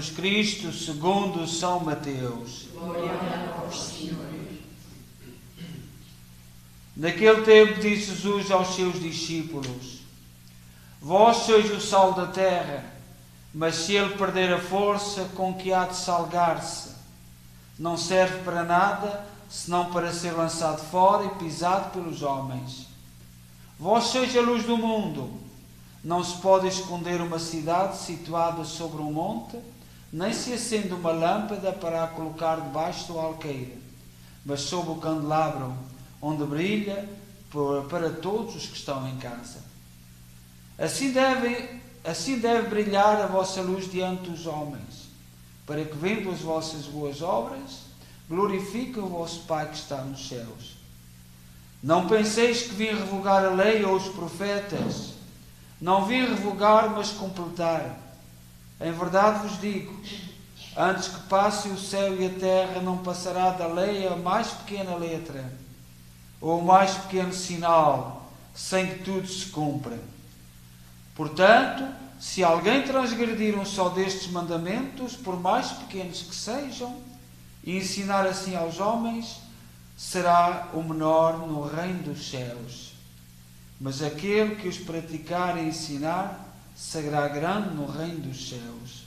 Jesus Cristo, segundo São Mateus. Glória a vós, Senhor. Naquele tempo disse Jesus aos seus discípulos: Vós sois o sal da terra, mas se ele perder a força com que há de salgar-se, não serve para nada, senão para ser lançado fora e pisado pelos homens. Vós sois a luz do mundo. Não se pode esconder uma cidade situada sobre um monte, nem se acende uma lâmpada para a colocar debaixo do alqueire, mas sob o candelabro, onde brilha para todos os que estão em casa. Assim deve brilhar a vossa luz diante dos homens, para que, vendo as vossas boas obras, glorifiquem o vosso Pai que está nos céus. Não penseis que vim revogar a lei ou os profetas. Não vim revogar, mas completar. Em verdade vos digo, antes que passe o céu e a terra, não passará da lei a mais pequena letra, ou o mais pequeno sinal, sem que tudo se cumpra. Portanto, se alguém transgredir um só destes mandamentos, por mais pequenos que sejam, e ensinar assim aos homens, será o menor no reino dos céus. Mas aquele que os praticar e ensinar, será grande no reino dos céus.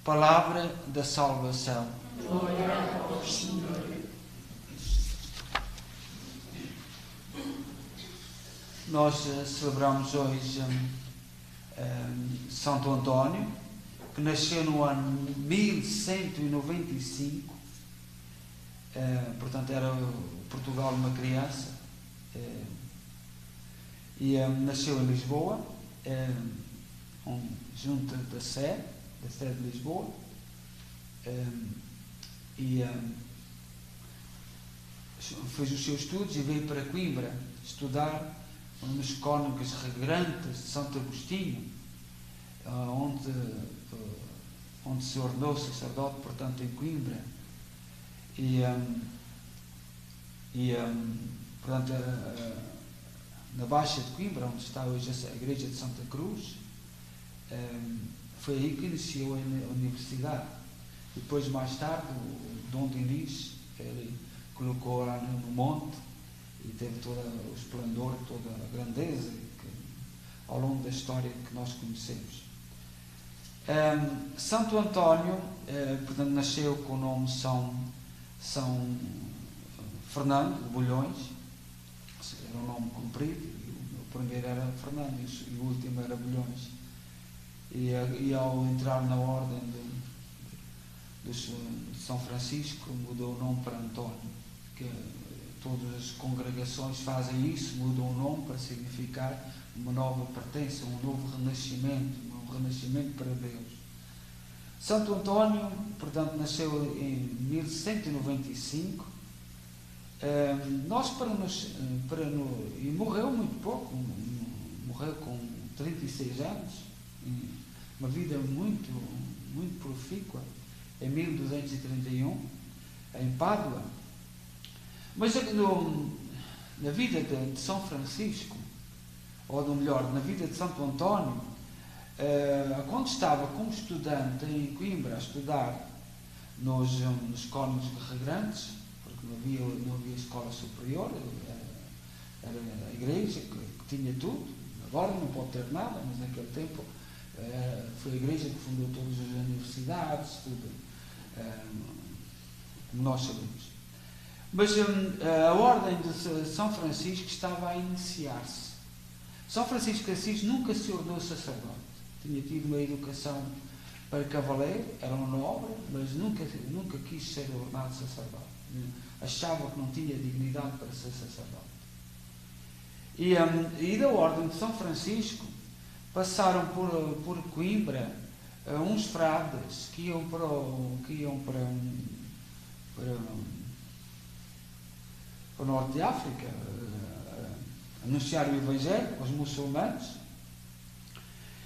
Palavra da salvação. Glória a vós, Senhor. Nós celebramos hoje Santo António, que nasceu no ano 1195, portanto era Portugal uma criança, e nasceu em Lisboa, junto da Sé de Lisboa, e fez os seus estudos e veio para Coimbra estudar nos cônegos regrantes de Santo Agostinho, onde se ordenou sacerdote, portanto, em Coimbra. Portanto, na Baixa de Coimbra, onde está hoje a Igreja de Santa Cruz, foi aí que iniciou a universidade. Depois, mais tarde, o Dom Dinis, ele colocou lá no monte e teve todo o esplendor, toda a grandeza que, ao longo da história que nós conhecemos. Santo António, portanto, nasceu com o nome São Fernando de Bulhões, era um nome comprido, o primeiro era Fernando e o último era Bulhões. E ao entrar na ordem de São Francisco, mudou o nome para António, que todas as congregações fazem isso, mudam o nome para significar uma nova pertença, um novo renascimento, um renascimento para Deus. Santo António, portanto, nasceu em 1195, e morreu muito pouco, morreu com 36 anos, uma vida muito, muito profícua, em 1231, em Pádua. Mas na vida de São Francisco, ou melhor, na vida de Santo António, quando estava como estudante em Coimbra a estudar nos cônegos regrantes, porque não havia escola superior, era a igreja que tinha tudo. Agora não pode ter nada, mas naquele tempo foi a igreja que fundou todas as universidades, tudo, como nós sabemos. Mas a ordem de São Francisco estava a iniciar-se. São Francisco de Assis nunca se ordenou sacerdote. Tinha tido uma educação para cavaleiro, era um nobre, mas nunca quis ser ordenado sacerdote. Achava que não tinha dignidade para ser sacerdote. E da ordem de São Francisco passaram por Coimbra uns frades que iam para o norte de África, anunciar o Evangelho aos muçulmanos.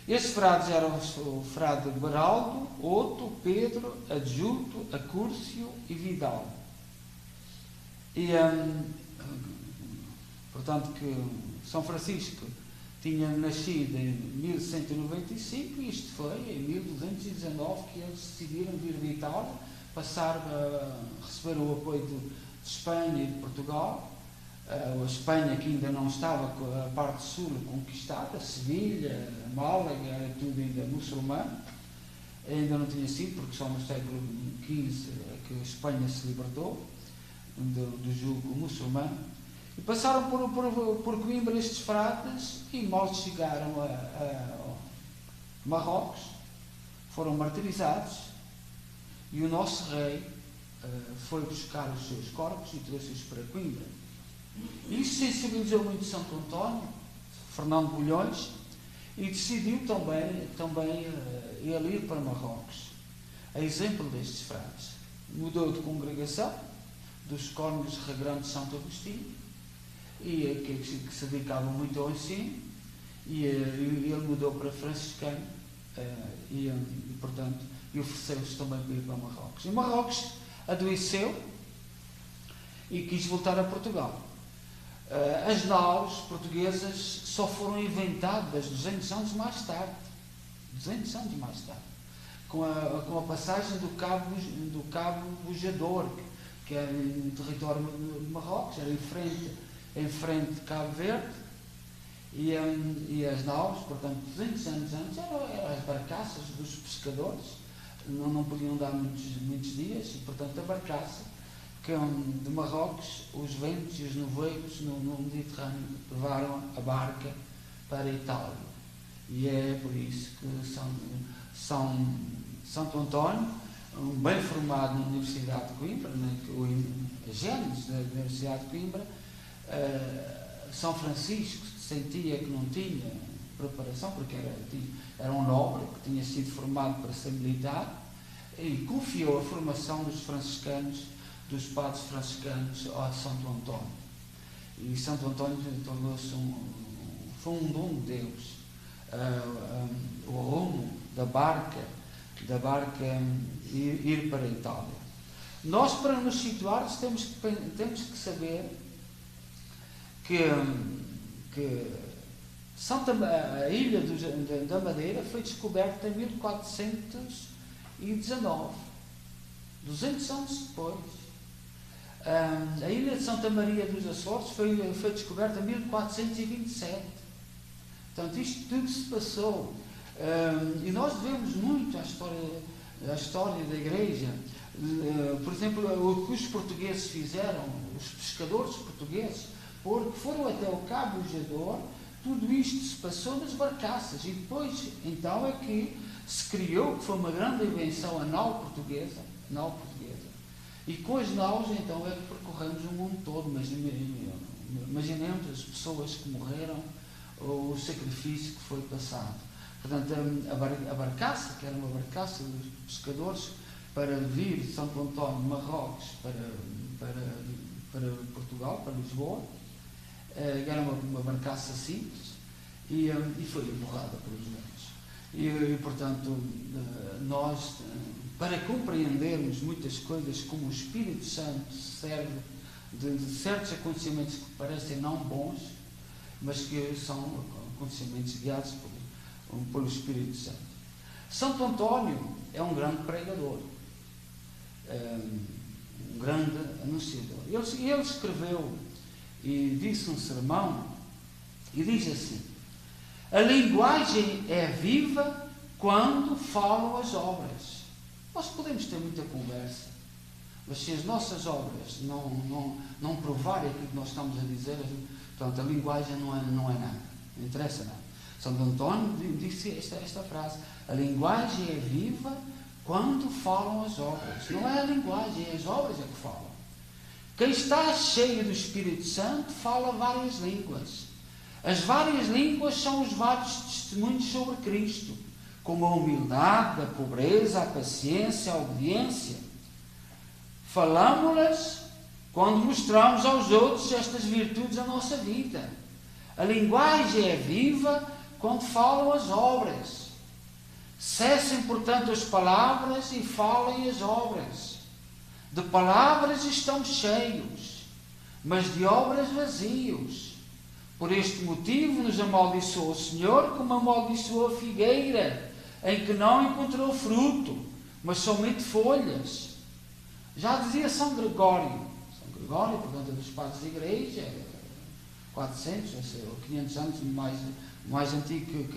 Esses frades eram o frade Beraldo, Oto, Pedro, Adjuto, Acúrcio e Vidal. E, portanto, que São Francisco tinha nascido em 1195 e isto foi em 1219 que eles decidiram vir de Itália, passar a receber o apoio de Espanha e de Portugal. A Espanha, que ainda não estava com a parte sul conquistada, Sevilha, Málaga, era tudo ainda muçulmano, ainda não tinha sido, porque só no século XV é que a Espanha se libertou do jugo muçulmano. E passaram por Coimbra estes frades e mal chegaram a Marrocos, foram martirizados e o nosso rei foi buscar os seus corpos e trouxe-os para Coimbra. Isso sensibilizou muito Santo António, Fernando Bulhões, e decidiu também ele ir para Marrocos. A exemplo destes frades, mudou de congregação dos Córregos Regrão de Santo Agostinho, e que se dedicavam muito ao ensino, e ele mudou para franciscano e portanto, ofereceu-se também para ir para Marrocos. E Marrocos adoeceu e quis voltar a Portugal. As naus portuguesas só foram inventadas 200 anos mais tarde. 200 anos mais tarde. Com a passagem do Cabo Bujador, que era em território de Marrocos, era em frente de Cabo Verde, e as naus, portanto, 200 anos antes, eram as barcaças dos pescadores, não podiam dar muitos dias, e portanto a barcaça, que de Marrocos, os ventos e os nevoeiros no Mediterrâneo levaram a barca para a Itália. E é por isso que Santo António, bem formado na Universidade de Coimbra, a gênese da Universidade de Coimbra, São Francisco sentia que não tinha preparação, porque era um nobre que tinha sido formado para ser militar, e confiou a formação dos franciscanos, dos padres franciscanos, a Santo António. E Santo António tornou-se foi um dom de Deus. O rumo da barca ir para a Itália. Nós, para nos situarmos, temos que saber que a ilha da Madeira foi descoberta em 1419, 200 anos depois. A ilha de Santa Maria dos Açores foi descoberta em 1427. Portanto, isto tudo se passou. E nós devemos muito à história da Igreja. Por exemplo, o que os portugueses fizeram, os pescadores portugueses, porque foram até o Cabo Bujador, tudo isto se passou nas barcaças. E depois, então, é que se criou, que foi uma grande invenção, a nau portuguesa. E com as naus, então, é que percorremos o mundo todo. Imaginemos as pessoas que morreram, ou o sacrifício que foi passado. Portanto, a barcaça, que era uma barcaça dos pescadores, para vir de Santo António, Marrocos, para Portugal, para Lisboa, era uma barcaça simples, e foi empurrada pelos ventos. E, portanto, nós, para compreendermos muitas coisas, como o Espírito Santo serve de certos acontecimentos que parecem não bons, mas que são acontecimentos guiados pelo Espírito Santo. Santo António é um grande pregador, um grande anunciador. Ele escreveu e disse um sermão, e diz assim: a linguagem é viva quando falam as obras. Nós podemos ter muita conversa, mas se as nossas obras não provarem aquilo que nós estamos a dizer, portanto, a linguagem não é nada, não interessa nada. Santo António disse esta frase: a linguagem é viva quando falam as obras. Não é a linguagem, é as obras é que falam. Quem está cheio do Espírito Santo fala várias línguas. As várias línguas são os vários testemunhos sobre Cristo, como a humildade, a pobreza, a paciência, a obediência. Falamos-las quando mostramos aos outros estas virtudes da nossa vida. A linguagem é viva quando falam as obras. Cessem, portanto, as palavras e falem as obras. De palavras estão cheios, mas de obras vazios. Por este motivo nos amaldiçoou o Senhor, como amaldiçoou a figueira, em que não encontrou fruto, mas somente folhas. Já dizia São Gregório, portanto, dos padres da Igreja, 400 ou 500 anos mais antigo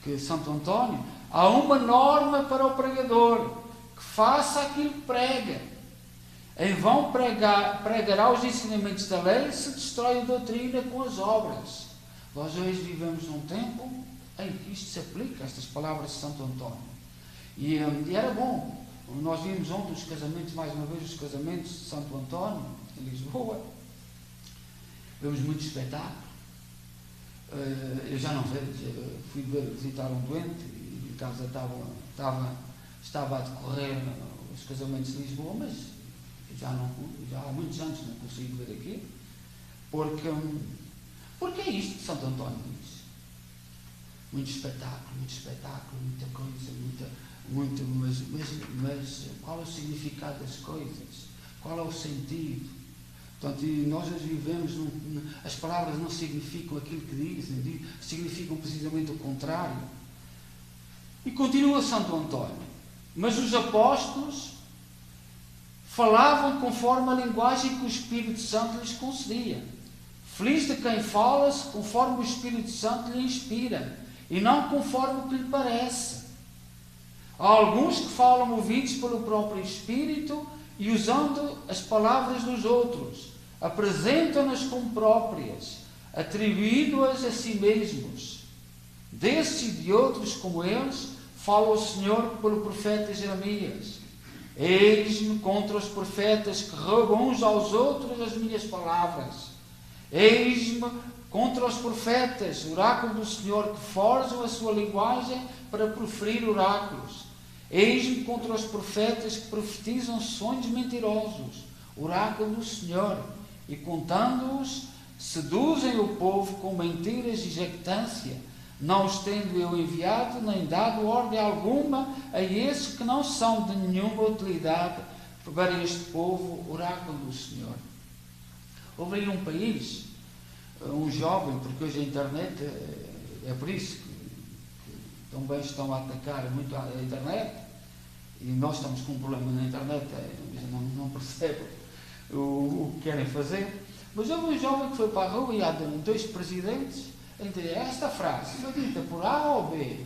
que Santo António, há uma norma para o pregador, que faça aquilo que prega. Em vão pregará os ensinamentos da lei, se destrói a doutrina com as obras. Nós hoje vivemos num tempo em que isto se aplica, estas palavras de Santo António. E era bom. Nós vimos ontem os casamentos, mais uma vez, os casamentos de Santo António, em Lisboa. Vemos muito espetáculo. Eu já não vejo, fui visitar um doente e em casa estava a decorrer os casamentos de Lisboa, mas já há muitos anos não consigo ver aqui, porque é isto que Santo António diz. Muito espetáculo, muita coisa, mas qual é o significado das coisas? Qual é o sentido? Portanto, nós hoje vivemos, as palavras não significam aquilo que dizem, significam precisamente o contrário. E continua Santo António. Mas os apóstolos falavam conforme a linguagem que o Espírito Santo lhes concedia. Feliz de quem fala-se conforme o Espírito Santo lhe inspira, e não conforme o que lhe parece. Há alguns que falam movidos pelo próprio Espírito e usando as palavras dos outros, apresentam-nas como próprias, atribuindo-as a si mesmos. Desses e de outros como eles, fala o Senhor pelo profeta Jeremias. Eis-me contra os profetas que roubam uns aos outros as minhas palavras. Eis-me contra os profetas, oráculo do Senhor, que forjam a sua linguagem para proferir oráculos. Eis-me contra os profetas que profetizam sonhos mentirosos, oráculo do Senhor, e contando-os, seduzem o povo com mentiras e jactância, não os tendo eu enviado, nem dado ordem alguma a esses que não são de nenhuma utilidade para este povo, oráculo do Senhor. Houve aí um país, um jovem, porque hoje a internet é por isso que também estão a atacar muito a internet, e nós estamos com um problema na internet, não percebem o que querem fazer. Mas houve um jovem que foi para a rua e há dois presidentes a dizer esta frase, foi dita por A ou B,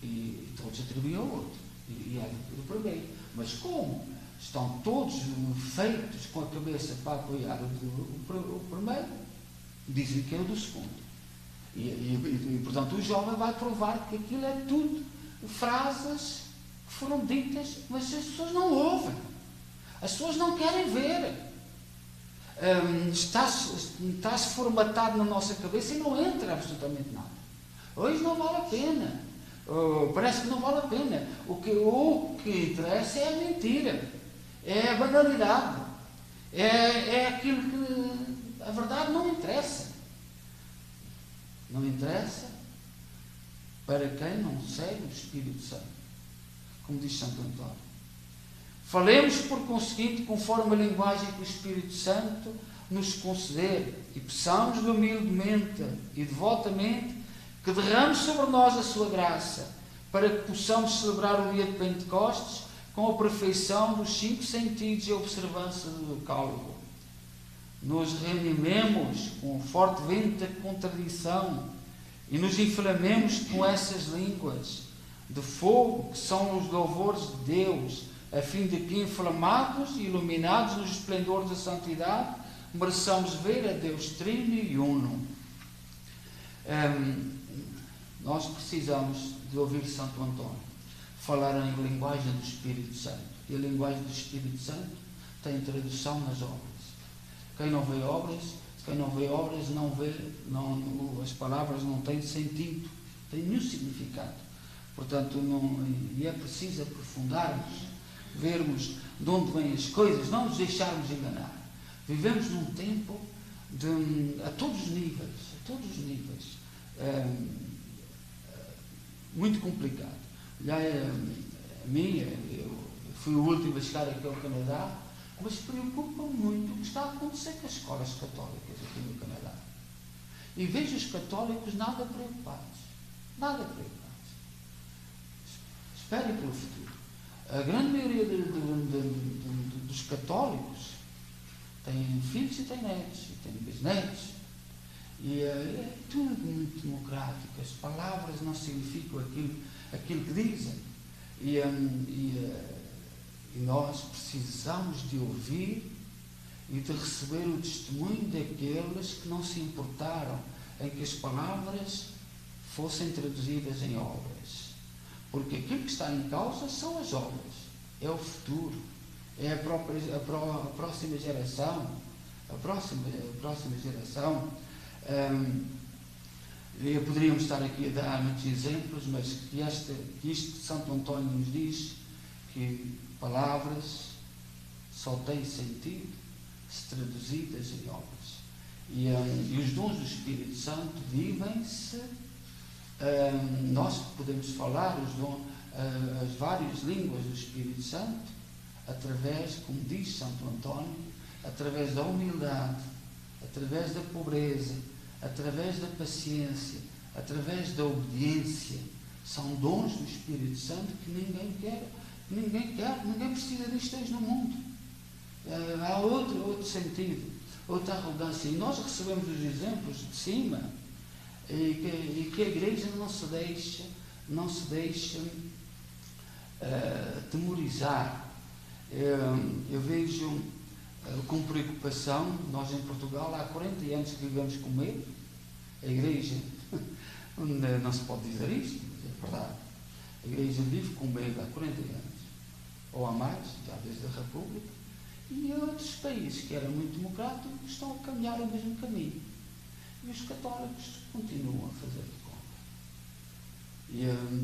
e todos atribuíam ao outro, e era do primeiro. Mas como estão todos feitos com a cabeça para apoiar o primeiro, dizem que é o do segundo. E portanto o jovem vai provar que aquilo é tudo frases que foram ditas, mas as pessoas não ouvem, as pessoas não querem ver. Está-se formatado na nossa cabeça e não entra absolutamente nada. Hoje não vale a pena, parece que não vale a pena. O que interessa é a mentira, é a banalidade, é aquilo que a verdade não interessa. Não interessa para quem não segue o Espírito Santo, como diz Santo António. Falemos, por conseguinte, conforme a linguagem que o Espírito Santo nos conceder, e peçamos-lhe humildemente e devotamente que derrame sobre nós a sua graça, para que possamos celebrar o dia de Pentecostes com a perfeição dos 5 sentidos e a observância do decálogo. Nos reanimemos com o forte vento da contradição e nos inflamemos com essas línguas de fogo que são os louvores de Deus, a fim de que, inflamados e iluminados nos esplendores da santidade, mereçamos ver a Deus Trino e Uno. Nós precisamos de ouvir Santo António falar em linguagem do Espírito Santo. E a linguagem do Espírito Santo tem tradução nas obras. Quem não vê obras, as palavras não têm sentido, não têm nenhum significado. Portanto, é preciso aprofundarmos, vermos de onde vêm as coisas, não nos deixarmos enganar. Vivemos num tempo a todos os níveis, muito complicado. A mim, eu fui o último a chegar aqui ao Canadá, mas preocupa muito o que está a acontecer com as escolas católicas aqui no Canadá. E vejo os católicos nada preocupados. Nada preocupados. Esperem pelo futuro. A grande maioria dos católicos têm filhos e têm netos, e têm bisnetos. E é tudo muito democrático. As palavras não significam aquilo que dizem. E nós precisamos de ouvir e de receber o testemunho daqueles que não se importaram em que as palavras fossem traduzidas em obras. Porque aquilo que está em causa são as obras, é o futuro, é a próxima geração, poderíamos estar aqui a dar muitos exemplos, mas que isto que Santo António nos diz, que palavras só têm sentido se traduzidas em obras. E os dons do Espírito Santo vivem-se. Nós podemos falar as várias línguas do Espírito Santo através, como diz Santo António, através da humildade, através da pobreza, através da paciência, através da obediência. São dons do Espírito Santo que ninguém quer, ninguém precisa disto hoje no mundo. Há outro sentido, outra arrogância. E nós recebemos os exemplos de cima, e que a Igreja não se deixa temorizar. Eu vejo com preocupação, nós em Portugal há 40 anos que vivemos com medo. A Igreja, não se pode dizer isto, mas é verdade. A Igreja vive com medo há 40 anos, ou há mais, já desde a República. E outros países que eram muito democráticos estão a caminhar o mesmo caminho. E os católicos continuam a fazer de conta.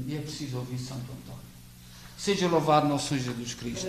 E é preciso ouvir Santo António. Seja louvado nosso Senhor Jesus Cristo.